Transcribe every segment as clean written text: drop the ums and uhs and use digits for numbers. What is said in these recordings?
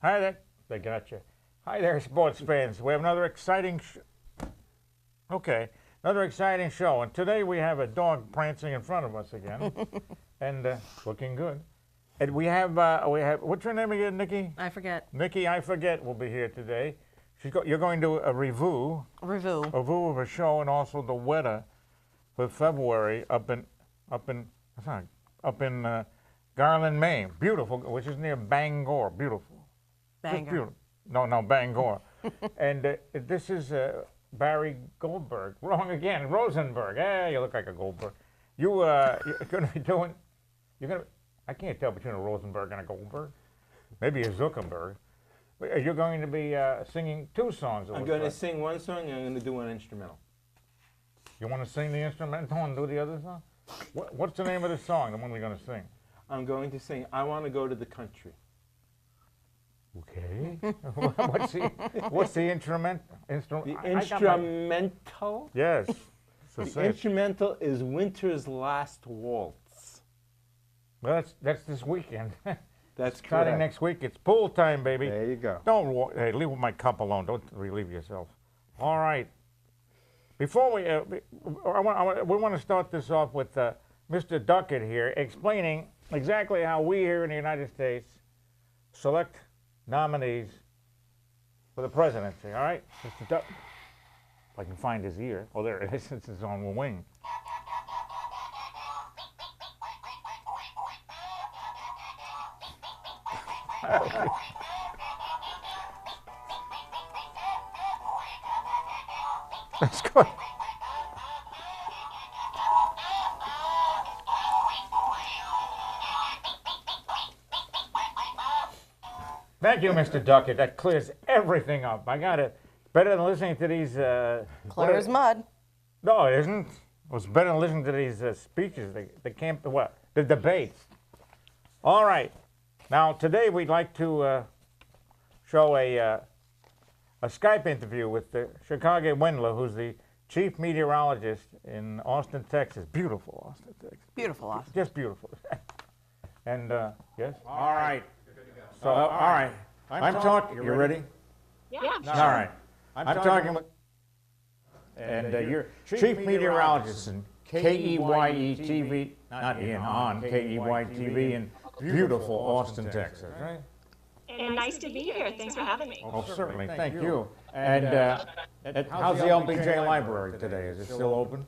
Hi there. They got you. Hi there, sports fans. We have another exciting another exciting show. And today we have a dog prancing in front of us again. And looking good. And we have, what's your name again, Nikki? I forget. Nikki, I forget, will be here today. You're going to a review of a show and also the weather for February up in Garland, Maine. Beautiful, which is near Bangor. Beautiful. Bangor. Beautiful. No, Bangor. And this is Barry Goldberg. Wrong again. Rosenberg. You look like a Goldberg. You're going to be doing. I can't tell between a Rosenberg and a Goldberg. Maybe a Zuckerberg. You're going to be singing two songs. I'm going to sing one song and I'm going to do one instrumental. You want to sing the instrumental and do the other song? What's the name of the song, the one we're going to sing? I'm going to sing I Want to Go to the Country. Okay. What's the instrumental? The instrumental? Yes. So the instrumental is Winter's Last Waltz. Well, that's this weekend. That's starting correct. Next week. It's pool time, baby. There you go. Hey, leave my cup alone. Don't relieve yourself. All right. Before we want to start this off with Mr. Duckett here explaining exactly how we here in the United States select nominees for the presidency. All right, Mr. Duckett. If I can find his ear. Oh, there it is. It's on the wing. That's good. Thank you, Mr. Duckett. That clears everything up. I got it. Better than listening to these. Clear as mud. No, it isn't. It was better than listening to these speeches. The debates. All right. Now today we'd like to show a Skype interview with Chicago Wendler, who's the chief meteorologist in Austin, Texas. Beautiful Austin, Texas. Beautiful Austin. Just beautiful. And yes. All right. So all right. I'm talking. You ready? Yeah. All right. I'm talking with. And you're chief meteorologist in KEYE TV, not in on KEYE TV in beautiful Austin, Texas, right? And nice to be here. Thanks for having me. Oh, certainly. Thank you. And how's the LBJ Library today? Is it still open?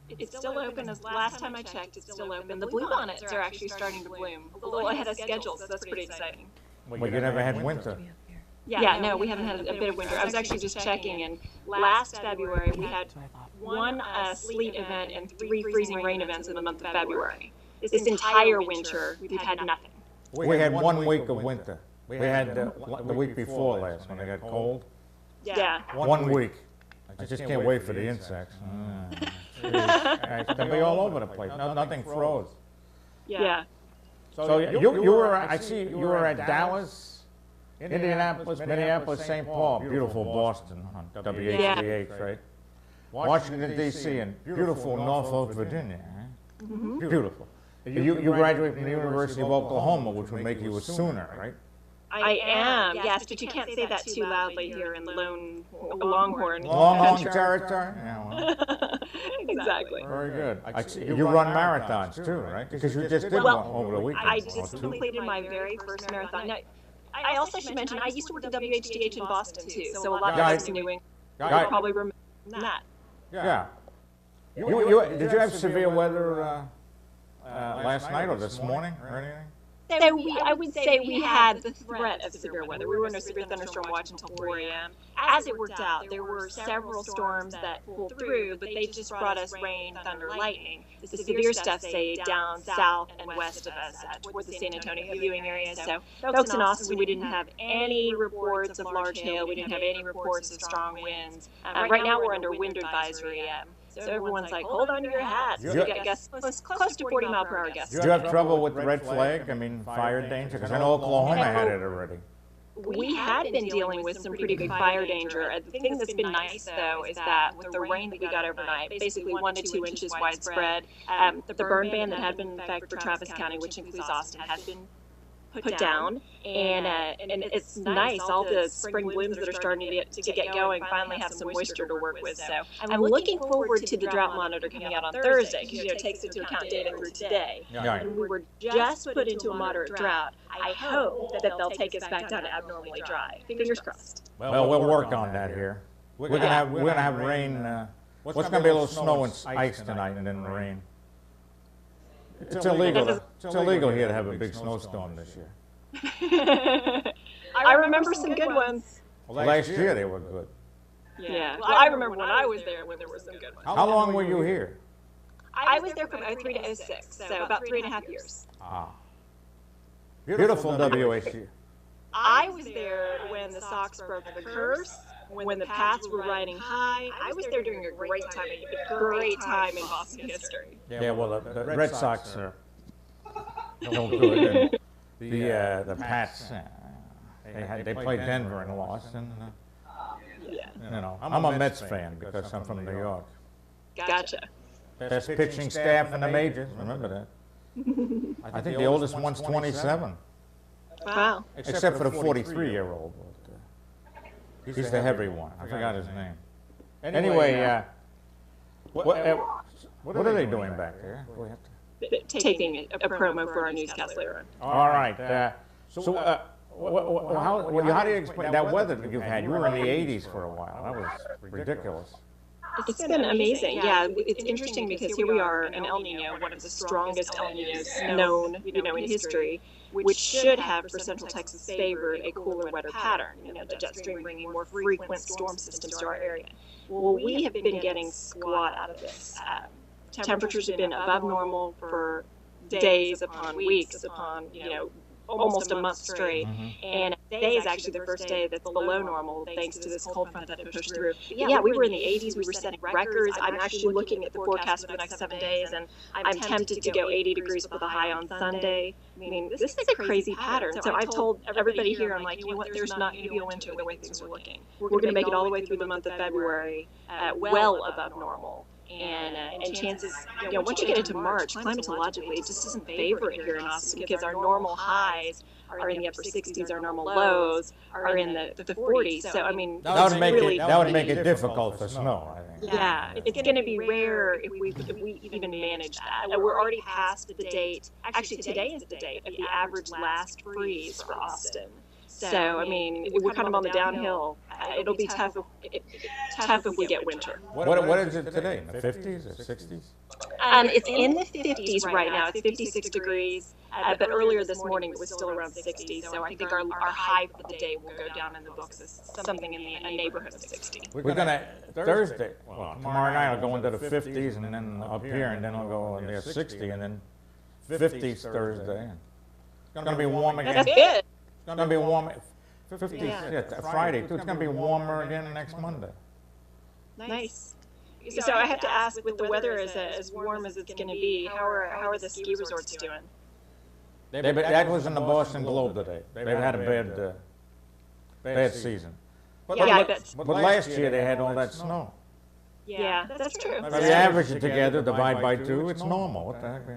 It's still open. As last time I checked, it's still open. The bluebonnets are actually starting to bloom a little ahead of schedule, so that's pretty exciting. Well, you never had winter. Yeah, no, we haven't had a bit of winter. I was actually just checking, and last February we had one sleet event and 3 freezing rain events in the month of February. This entire winter, we've had nothing. We had 1 week of winter. We had the week before last when it got cold. Yeah. 1 week. I just can't wait for the insects. They'll be all over the place. Nothing froze. Yeah. So you were, I see you were at Dallas, Indianapolis, Minneapolis, St. Paul, beautiful Boston on WHDH, right? Washington, D.C., and beautiful Norfolk, Virginia. Right? Mm-hmm. Beautiful. You graduated from the University of Oklahoma, which would make you a Sooner, right? I am, yes, but you can't say that too loudly here in Longhorn. Longhorn territory? Yeah, well. Exactly. Very good. You run marathons too, right? Because you just did one over the weekend. I just completed my very first marathon. Now, I also should mention, I used to work at WHDH in Boston too, so a lot of us in New England will probably remember that. Yeah. Did you have severe weather last night or this morning or anything? So I would say we had the threat of severe weather. We were under severe thunderstorm watch until 4 a.m. As it worked out, there were several storms that pulled through, but they just brought us rain, thunder, lightning. The severe stuff stayed down south and west of us towards the San Antonio viewing area. So folks in Austin, we didn't have any reports of large hail. We didn't have any reports of strong winds. Right now we're under wind advisory. So everyone's like, hold on to your hats. We got gusts close to 40-mile-per-hour gusts. Did you have trouble with the red flag? I mean, fire danger? Because I know Oklahoma had it already. We had been dealing with some pretty big fire danger. The thing that's been nice, though, is that with the rain that we got overnight, basically 1 to 2 inches widespread, the burn ban that had been in effect for Travis County, which includes Austin, has been put down, and it's nice. All the spring blooms that are starting to get going finally have some moisture to work with. So I'm looking forward to the drought monitor coming out on Thursday, because it takes into account data through today. Yeah. And we were just put into a moderate drought. I hope that they'll take us back down to abnormally dry. Fingers crossed. Well, we'll work on that here. We're gonna have rain. What's gonna be a little snow and ice tonight, and then rain. It's illegal. It's illegal here to have a big snowstorm this year. I remember some good ones. Well, last year they were good. Yeah. Well, I remember when I was there when there were some good ones. How long were you here? I was there from 03 to 06, so about 3.5 years. Ah, beautiful WAC. I was there when the Sox broke the curse, when the Pats were riding high. I was there during a great time in Boston history. Yeah, well, the Red Sox are no good. And the Pats, they played Denver and lost. And Yeah. you know, I'm a Mets fan because I'm from New York. Gotcha. Best pitching staff in the majors. Remember that. I think the oldest one's 27, Wow. except for the 43-year-old. He's the heavy one. I forgot his name. Anyway, what are they doing back there? Do we have to- Taping a promo for our newscast later on. All right. How do you explain that weather that you've had? You were in the 80s for a while. That was ridiculous. It's been amazing. Yeah, it's interesting because here we are, an El Nino, one of the strongest El Ninos known, in history, which should have for Central Texas favored a cooler, wetter pattern. The jet stream bringing more frequent storm systems to our area. Well, we have been getting squat out of this. Temperatures have been above normal for days upon weeks upon, almost a month straight. And today is actually the first day that's below normal thanks to this cold front that had pushed through. But yeah, we were in the 80s. We were setting records. I'm actually looking at the forecast for the next 7 days, and I'm tempted to go 80 degrees with a high on Sunday. I mean, this is a crazy pattern. So I've told everybody here, I'm like, you know what, there's not going to be a winter the way things are looking. We're going to make it all the way through the month of February well above normal. And chances, once you get into March, climatologically, it just doesn't favor it here in Austin because our normal highs are in the upper 60s, our normal lows are in the 40s. So, I mean, That would make it difficult for snow, I think. yeah, it's going to be rare if we even manage that. We're already past the date. Actually, today is the date of the average last freeze for Austin. So, I mean, we're kind of on the downhill. It'll be tough if we get winter. What is it today? In the 50s or 60s? It's in the 50s right now. It's 56 degrees. But earlier this morning it was still around 60. So I think our high for the day will go down in the books as something in the neighborhood of 60. We're gonna Thursday. Well, tomorrow night I'll go into the 50s, and then up here, and then I'll go in there 60, and then 50s Thursday. It's gonna be warm again. That's good. It's going to be warm. 50s, Friday, too. It's going to be warmer again next Monday. Nice. So I have to ask, with the weather as warm as it's going to be, how are the ski resorts doing? That was in the Boston Globe today. They've had a bad season. But last year they had all that snow. Yeah, that's true. If you average it together, divide by 2, it's normal. What the heck?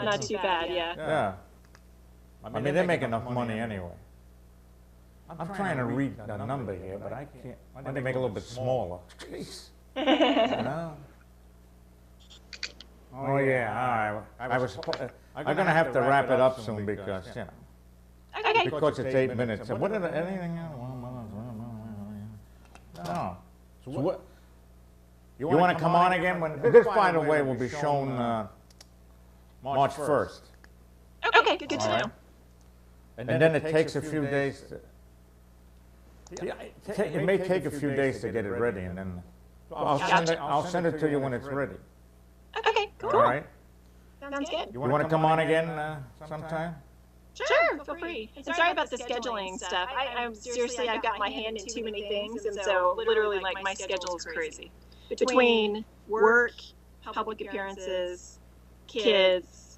Not too bad, yeah. Yeah. I mean, they make enough money anyway. I'm trying to read the number here, but I can't. Why don't they make it a little bit smaller? Jeez. No. Oh yeah. All right. I'm gonna have to wrap it up soon because Okay. because it's 8 minutes. What did anything? No. So what? You want to come on again? This, by the way, will be shown March 1st. Okay, good to know. And then it takes a few days to. It may take a few days to get it ready, and then I'll send it to you when it's ready. Okay, cool. All right. Sounds good. You want to come on again sometime? Sure, feel free. And sorry about the scheduling stuff. I'm seriously, I've got my hand in too many things, and so literally, like, my schedule is crazy. Between work, public appearances, kids,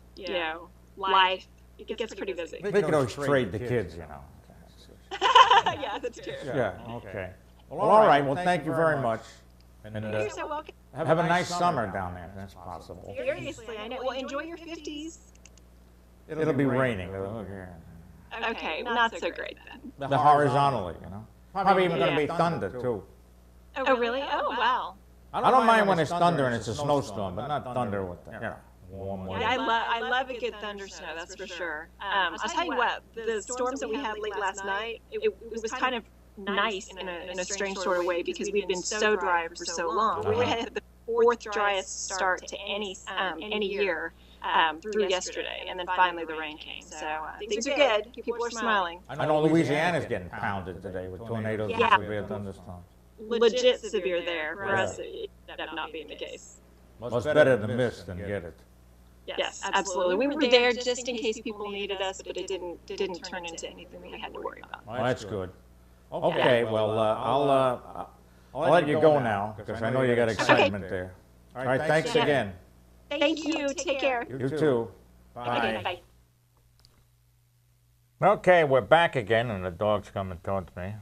life, it gets pretty busy. They could always trade the kids, you know. Yeah, that's true. Yeah. Okay. Well, all right. Well, thank you very much. And You're so welcome. have a nice summer down there, if that's possible. Seriously, I know. Well, enjoy your 50s. It'll be raining. Okay. Okay, not so great then. The horizontally, you know. Probably even going to be thunder too. Oh, really? Oh, wow. I don't mind when it's thunder and it's a snowstorm, but not thunder with the, warm weather. Yeah, I love a good thunder snow, that's for sure. I'll tell you what, the storms that we had late last night, it was kind of nice in a strange sort of way because we'd been so dry for so long. We had the fourth driest start to any year through yesterday, and then finally the rain came. So things are good. People are smiling. I know Louisiana's getting pounded today with tornadoes and severe thunderstorms. Legit severe there. For us, it ended up not being the case. Well, it's better to miss than get it. Yes, absolutely. We were there just in case people needed us, but it didn't turn into anything we had to worry about. Well, that's good. Okay, well, I'll let you go now because I know you got excitement there. All right, thanks again. Thank you. Take care. You too. Bye. Okay, bye. Okay, we're back again, and the dog's coming towards me.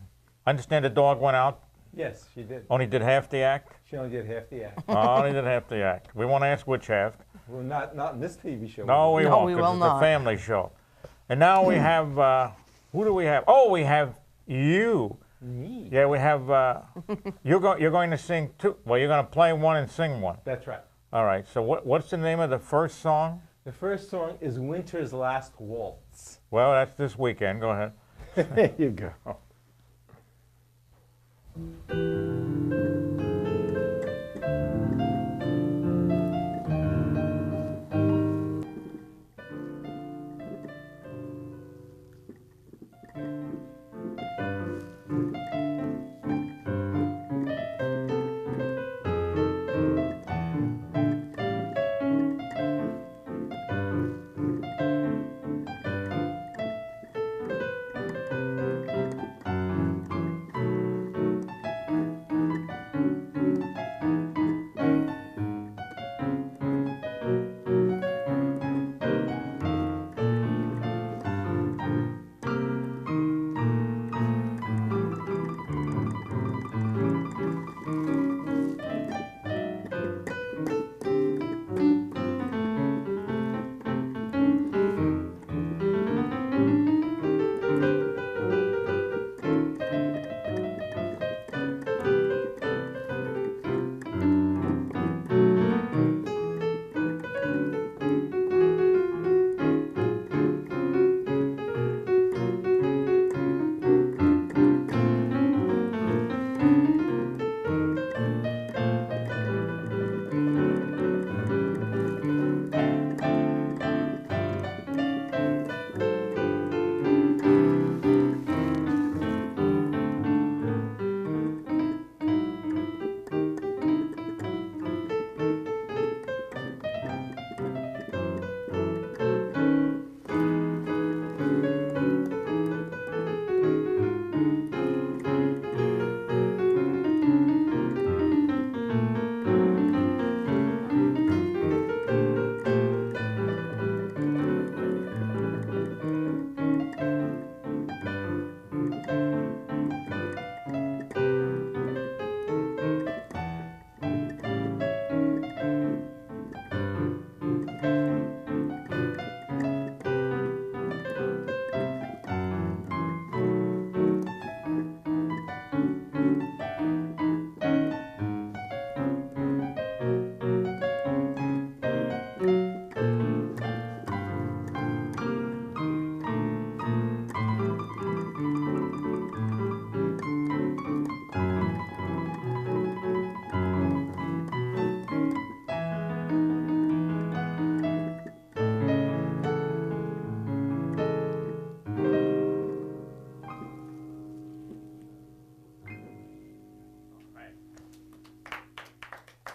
I understand the dog went out, Yes, she did. only did half the act? She only did half the act. Only did half the act. We won't ask which half. Well, not in this TV show. No, we No, won't, we because will it's a not. family show. And now we have, who do we have? Oh, we have you. Me? Yeah, we have, you're going to sing two. Well, you're going to play one and sing one. That's right. All right, so what's the name of the first song? The first song is Winter's Last Waltz. Well, that's this weekend. Go ahead. There you go.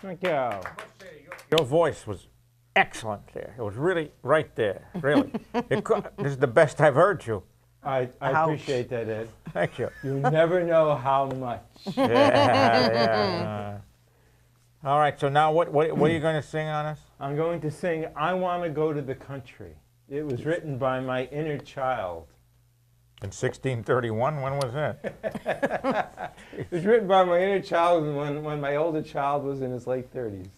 Thank you. Your voice was excellent there. It was really right there, really. This is the best I've heard you. I Ouch. appreciate that, Ed. Thank you. You never know how much. Yeah. All right, so now what are you going to sing on us? I'm going to sing I Want to Go to the Country. It was written by my inner child. In 1631, when was that? It was written by my inner child when my older child was in his late 30s.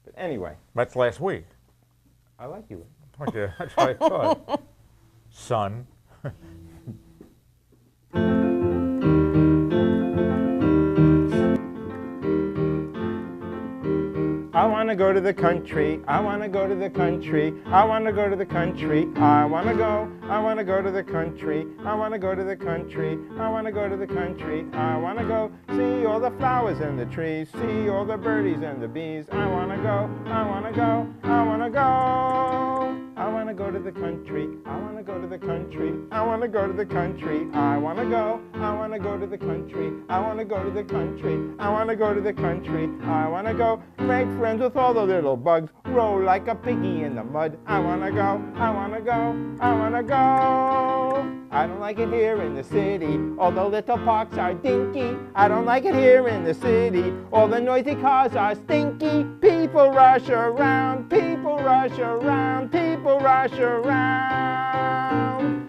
But anyway, That's last week. I like you. Okay, that's what I thought. son. I want to go to the country. I want to go to the country. I want to go to the country. I want to go. I want to go to the country. I want to go to the country. I want to go to the country. I want to go see all the flowers and the trees. See all the birdies and the bees. I want to go. I want to go. I want to go. I want to go to the country. I want to go to the country. I want to go to the country. I want to go. I want to go to the country. I want to go to the country. I want to go to the country. I want to go make friends with all the little bugs. Roll like a piggy in the mud. I want to go. I want to go. I want to go. I don't like it here in the city. All the little parks are dinky. I don't like it here in the city. All the noisy cars are stinky. People rush around. People rush around. People rush around.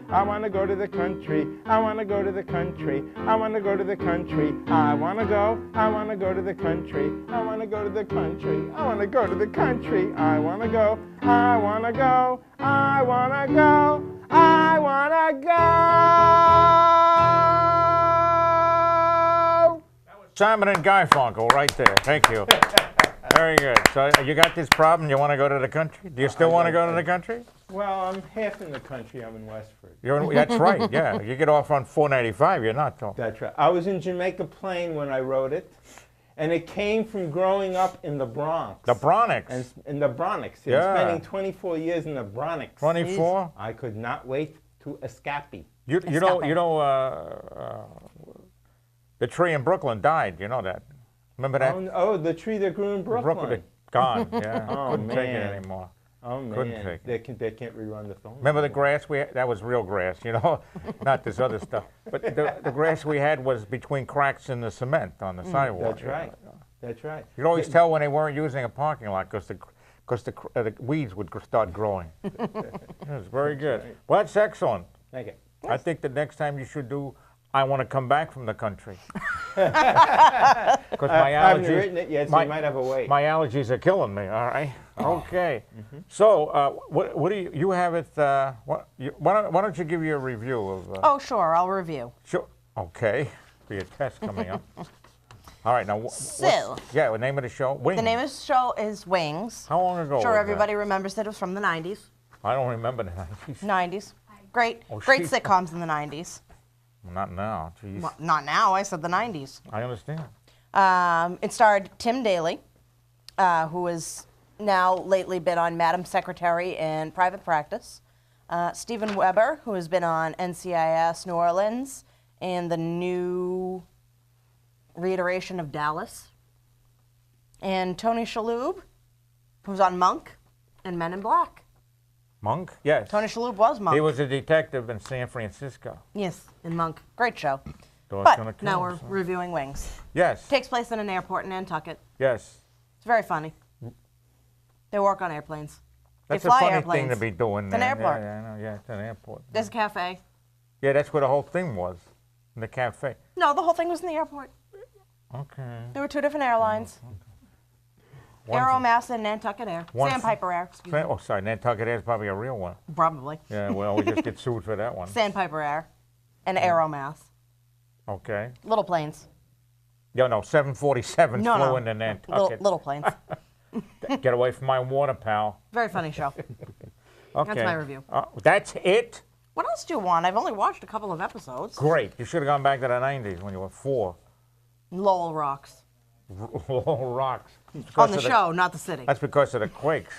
I want to go to the country. I want to go to the country. I want to go to the country. I want to go. I want to go to the country. I want to go to the country. I want to go to the country. I want to go. I want to go. I want to go. I want to go. Simon and Garfunkel right there. Thank you. Very good. So you got this problem, you want to go to the country? Do you still want to go to the country? Well, I'm half in the country. I'm in Westford. That's right, yeah. You get off on 495, you're not, though. That's right. I was in Jamaica Plain when I wrote it, and it came from growing up in the Bronx. The Bronx. And in the Bronx. And Yeah. spending 24 years in the Bronx. 24? I could not wait to escape. You know, the tree in Brooklyn died, you know that. Remember that? Oh, the tree that grew in Brooklyn. Gone, yeah. Oh, Couldn't take it man. anymore. Oh, man. Couldn't take it. They can't rerun the film. Remember the grass we had? That was real grass, you know, not this other stuff. But the grass we had was between cracks in the cement on the sidewalk. That's right. That's right. You'd always tell when they weren't using a parking lot because the weeds would start growing. It was very good. Well, that's excellent. Thank you. I think the next time you should do I want to come back from the country. Because my I haven't allergies, written it yet, so you might have a wait. my allergies are killing me. All right. Okay. So, what do you have it? Why don't you give you a review of? Oh, sure, I'll review. Sure. Okay. Be a test coming up. All right. Now, So- yeah, the name of the show. Wings. The name of the show is Wings. How long ago? Sure, was everybody remembers that it was from the 90s. That? I don't remember the 90s. 90s. Great, Oh, great she's- sitcoms in the 90s. Not now. Jeez. Well, not now, I said the 90s. I understand. It starred Tim Daly, who has now lately been on Madam Secretary and Private Practice. Stephen Weber, who has been on NCIS New Orleans and the new reiteration of Dallas. And Tony Shalhoub, who's on Monk and Men in Black. Monk? Yes. Tony Shalhoub was Monk. He was a detective in San Francisco. Yes, in Monk. Great show. Dog's gonna But kill now we're himself. reviewing Wings. Yes. Takes place in an airport in Nantucket. Yes. It's very funny. They work on airplanes. That's they a fly funny airplanes. thing to be doing. It's an there. airport. Yeah, I know. Yeah, it's an airport. There's a cafe. Yeah, that's where the whole thing was, in the cafe. No, the whole thing was in the airport. Okay. There were two different airlines. One- Aeromassa and Nantucket Air. One- Sandpiper Air, excuse me. Oh, sorry, Nantucket Air is probably a real one. Probably. Yeah, well, we just get sued for that one. Sandpiper Air and Aeromass. Okay. Little planes. Yeah, no, 747 No, flew no. into Nantucket. Little planes. Get away from my water, pal. Very funny show. Okay. my review. That's it? What else do you want? I've only watched a couple of episodes. Great. You should have gone back to the 90s when you were 4. Lowell Rocks. Rocks. On Because the of show, not the city. That's because of the quakes.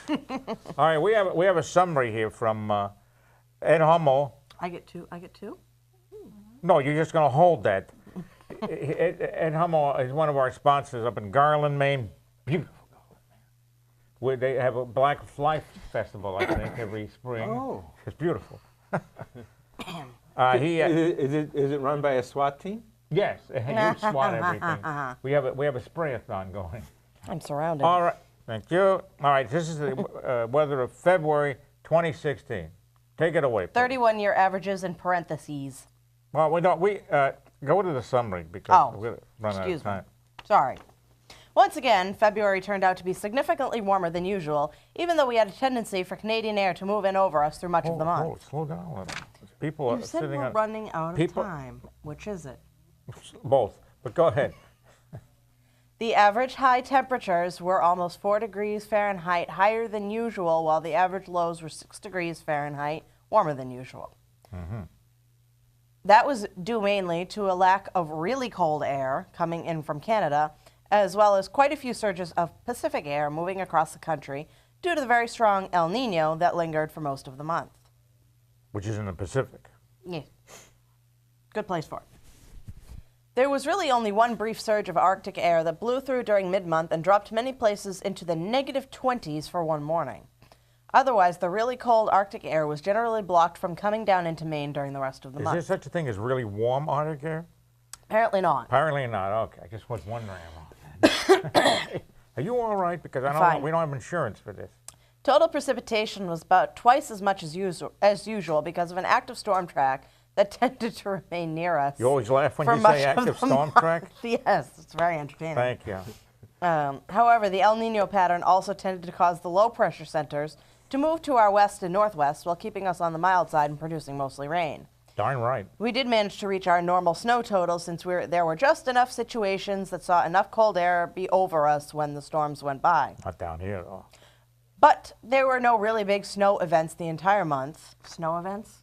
All right, we have a summary here from Ed Hummel. I get two. No, you're just going to hold that. Ed Hummel is one of our sponsors up in Garland, Maine. Beautiful Garland, Maine. Where they have a Black Fly Festival, I think, every spring. Oh. It's beautiful. Is it run by a SWAT team? Yes, you swat everything. We have a sprayathon going. I'm surrounded. All right, thank you. All right, this is the weather of February 2016. Take it away, please. 31-year averages in parentheses. Well, we don't. We go to the summary because Oh, we're running out of excuse me. time. Sorry. Once again, February turned out to be significantly warmer than usual, even though we had a tendency for Canadian air to move in over us through much of the month. Slow down a little. People You are said sitting we're on running out of people- time. Which is it? both. But go ahead. The average high temperatures were almost 4 degrees Fahrenheit higher than usual, while the average lows were 6 degrees Fahrenheit warmer than usual. That was due mainly to a lack of really cold air coming in from Canada, as well as quite a few surges of Pacific air moving across the country due to the very strong El Nino that lingered for most of the month. Which is in the Pacific. Yeah. Good place for it. There was really only one brief surge of Arctic air that blew through during mid-month and dropped many places into the negative 20s for one morning. Otherwise, the really cold Arctic air was generally blocked from coming down into Maine during the rest of the Is month. there such a thing as really warm Arctic air? Apparently not. Apparently not. Okay, I just was wondering about that. Are you all right? Because I don't. Fine. We don't have insurance for this. Total precipitation was about twice as much as usual because of an active storm track that tended to remain near us. You always laugh when for you much say of active the storm month. track. Yes, it's very entertaining. Thank you. However, the El Nino pattern also tended to cause the low pressure centers to move to our west and northwest while keeping us on the mild side and producing mostly rain. Darn right. We did manage to reach our normal snow total since there were just enough situations that saw enough cold air be over us when the storms went by. Not down here though. But there were no really big snow events the entire month. Snow events?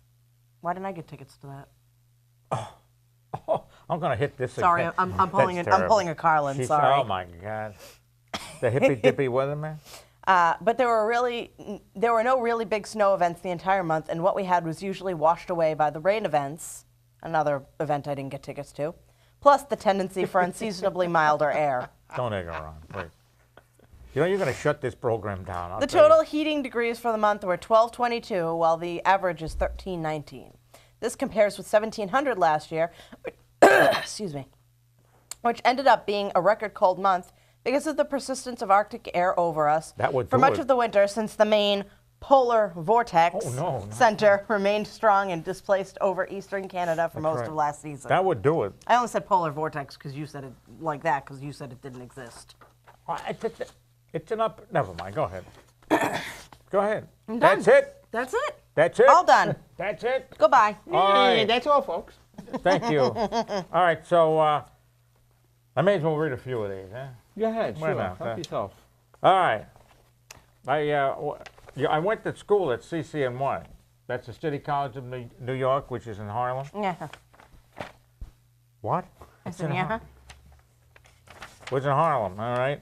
Why didn't I get tickets to that? Oh, I'm gonna hit this Sorry, again. I'm pulling That's I'm terrible. pulling a Carlin. She's- Sorry. Oh my God. The hippy dippy weatherman. But there were no really big snow events the entire month, and what we had was usually washed away by the rain events, another event I didn't get tickets to, plus the tendency for unseasonably milder air. Don't egg her on, please. You know you're gonna shut this program down. I'll The tell you. total heating degrees for the month were 1222, while the average is 1319. This compares with 1700 last year, excuse me, which ended up being a record cold month because of the persistence of Arctic air over us That would for do much it. of the winter, since the main polar vortex Oh, no. center remained strong and displaced over eastern Canada for most right. of last season. That would do it. I only said polar vortex because you said it like that because you said it didn't exist. It's an up. Never mind. Go ahead. Go ahead. I'm done. That's it. That's it. That's it. All done. That's it. Goodbye. All right. That's all, folks. Thank you. All right. So I may as well read a few of these. Huh? Go ahead, Wait a sure. minute, Help yourself. All right. I went to school at CCNY. That's the City College of New York, which is in Harlem. Yeah. What? I It's said, in yeah. Har- was in Harlem. All right.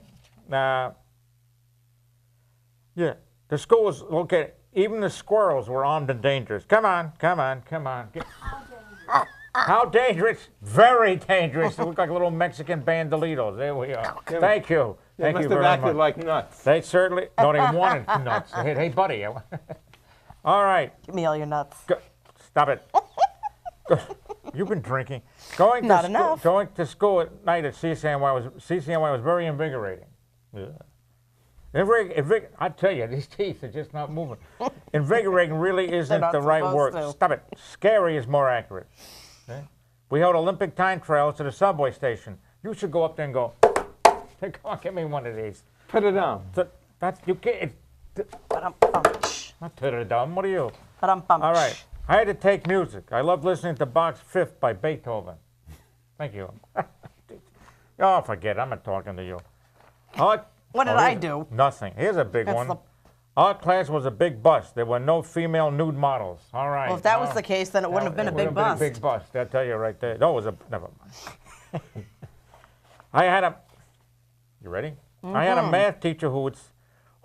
Yeah. The school was located. Even the squirrels were armed and dangerous. Come on, come on, come on. How dangerous? Very dangerous. They look like little Mexican bandolitos. There we are. Thank you. They Thank must you have very acted much. like nuts. They certainly don't even wanted nuts. Hey, buddy. All right. Give me all your nuts. Stop it. You've been drinking. Going Not to enough. Going to school at night at CCNY was very invigorating. Yeah. I tell you, these teeth are just not moving. Invigorating really isn't not the right supposed word. to. Stop it. Scary is more accurate. Okay? We held Olympic time trials at a subway station. You should go up there and go, hey, come on, give me one of these. Put it on. That's you can't. Ba-dum-bum. Not dumb. What are you? Ba-dum-bum. All right. I had to take music. I love listening to Bach's Fifth by Beethoven. Thank you. Oh, forget it. I'm not talking to you. What did I do? Nothing. Here's a big That's one. the- Art class was a big bust. There were no female nude models. All right. Well, if that was Oh, the case, then it wouldn't have been a it big would've been bust. a big bust. I'll tell you right there. That was a, never mind. I had a, you ready? I had a math teacher who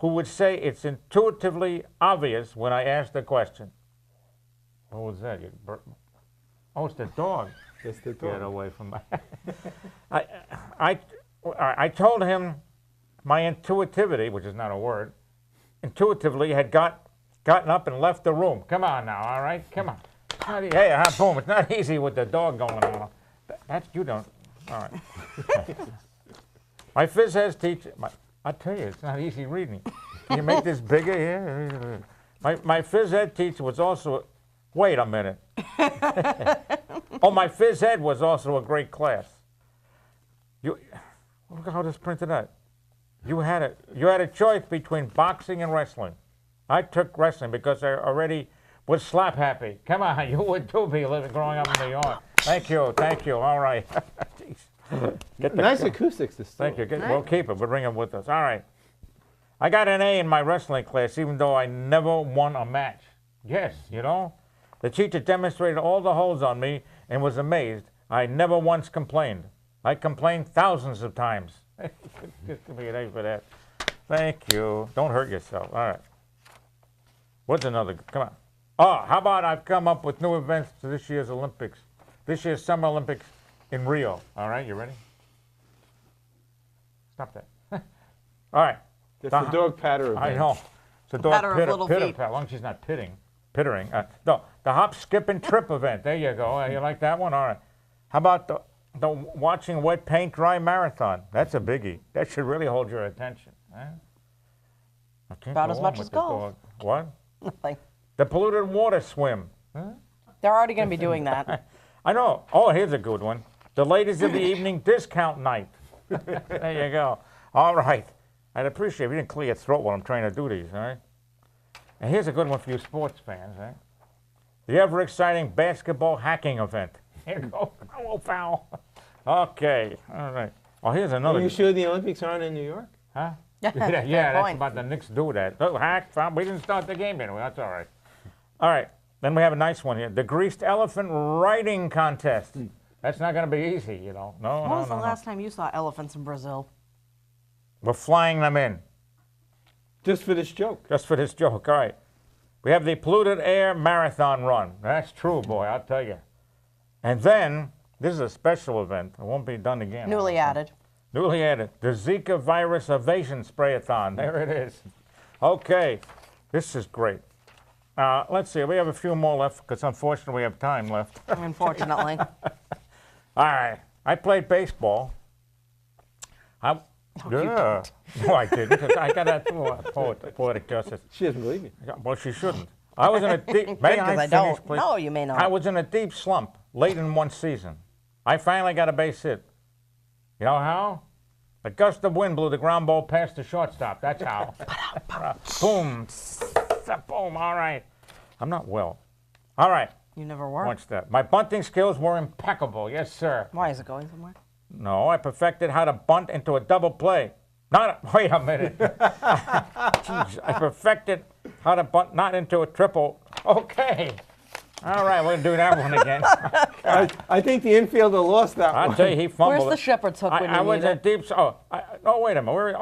would say it's intuitively obvious when I asked the question. What was that? Oh, it's the dog. Just the Get dog. away from my. I told him my intuitivity, which is not a word, intuitively had gotten up and left the room. Come on now, all right? Come on. Hey, boom, it's not easy with the dog going on. That's, you don't, all right. My phys ed teacher, I tell you, it's not easy reading. Can you make this bigger here? My phys ed teacher was also, wait a minute. Oh, my phys ed was also a great class. Look at how this printed out. You had a choice between boxing and wrestling. I took wrestling because I already was slap happy. Come on, you would too be growing up in New York. Thank you, thank you. All right. Jeez. Nice acoustics this Thank you. We'll keep it. We'll bring it with us. All right. I got an A in my wrestling class, even though I never won a match. Yes, you know. The teacher demonstrated all the holes on me and was amazed. I never once complained. I complained thousands of times. Give me an A for that. Thank you. Don't hurt yourself. All right. What's another? Come on. Oh, how about I've come up with new events to this year's Olympics. This year's Summer Olympics in Rio. All right, you ready? Stop that. All right. That's the dog patter event. I know. It's a dog Patter of little feet. As long as she's not pittering. No, the hop, skip, and trip event. There you go. You like that one? All right. How about the watching wet paint dry marathon? That's a biggie. That should really hold your attention. Huh? I can't About go as on much with as the golf. dog. What? Nothing. The polluted water swim. Huh? They're already going to be doing that. I know. Oh, here's a good one. The ladies of the evening discount night. There you go. All right. I'd appreciate if you didn't clear your throat while I'm trying to do these, all right? And here's a good one for you sports fans, right? The ever-exciting basketball hacking event. Here you go. Oh, foul. Okay. All right. Oh, here's another. Are you sure the Olympics aren't in New York? Huh? Fair Yeah, that's point. about the Knicks do that. Oh, hack, foul. We didn't start the game anyway. That's all right. All right. Then we have a nice one here. The greased elephant riding contest. That's not going to be easy, you know. No, When no, was no, the no. last time you saw elephants in Brazil? We're flying them in. Just for this joke. Just for this joke. All right. We have the polluted air marathon run. That's true, boy, I'll tell you. And then, this is a special event. It won't be done again. Newly added. Newly added. The Zika virus evasion sprayathon. There it is. Okay. This is great. Let's see. We have a few more left because unfortunately we have time left. Unfortunately. All right. I played baseball. Yeah. No, I didn't. 'Cause I got that poetic justice. She doesn't believe me. Well, she shouldn't. I was in a deep. May Because I finish, don't. please? No, you may not. I was in a deep slump late in one season. I finally got a base hit. You know how? A gust of wind blew the ground ball past the shortstop. That's how. Boom. Boom. All right. I'm not well. All right. You never were. Watch that. My bunting skills were impeccable. Yes, sir. Why is it going somewhere? No, I perfected how to bunt into a double play. Wait a minute. Jeez, I perfected how to bunt not into a triple. Okay. All right, we're going to do that one again. I think the infielder lost that I'll one. tell you, he fumbled. Where's the shepherd's hook when you I was need in it? deep. Wait a minute.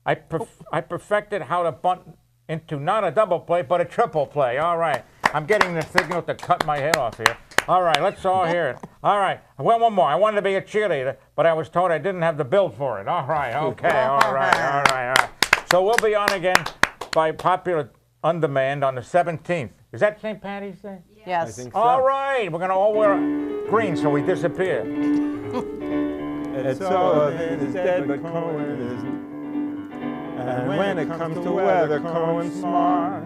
I perfected how to bunt into not a double play, but a triple play. All right. I'm getting the signal to cut my head off here. All right, let's all hear it. All right, well, one more. I wanted to be a cheerleader, but I was told I didn't have the build for it. All right, okay, all right. So we'll be on again by popular on demand on the 17th. Is that St. Patty's Day? Yes. I think so. All right, we're going to all wear green so we disappear. Ed Sullivan is dead, but Cohen isn't. And when it comes to weather, Cohen's smart.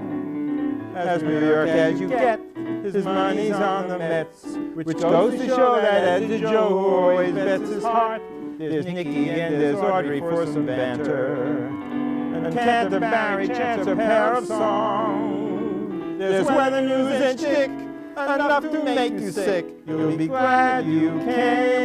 As New York as you get, his money's on the Mets, which goes to show that Ed's a Joe who always bets his heart. There's Nicky and there's Audrey for some banter, and Canterbury chants a pair of songs. There's weather news and Shtick, enough to make you sick. You'll be glad you came